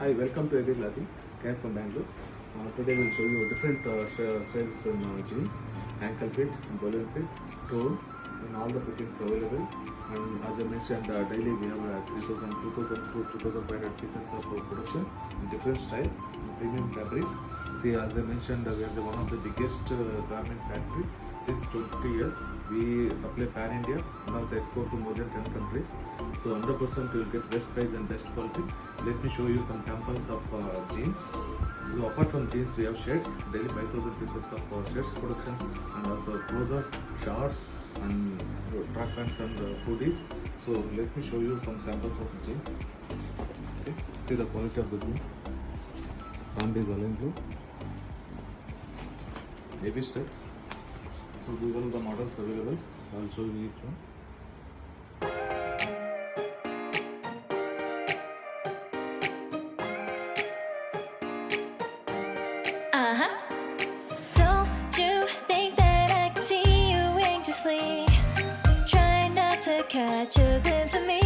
Hi, welcome to Edit Lathi, Care from Bangalore. Today we'll show you different styles in jeans, ankle fit, balloon fit, toe, and all the fittings available. And as I mentioned, daily we have 3,000, 2,000 to 2,500 pieces of production in different style, premium fabric. See, as I mentioned, we are one of the biggest garment factory since 20 years. We supply pan India and also export to more than 10 countries. So 100% you will get best price and best quality. Let me show you some samples of jeans. So apart from jeans, we have shirts, daily 5,000 pieces of shirts production, and also trousers, shorts, and track pants and hoodies. So let me show you some samples of jeans. Okay. See the quality of the jeans. Brand is Bengaluru. Heavy steps. So these are the models available. I'll show you each one. Don't you think that I can see you anxiously? Try not to catch a glimpse of me.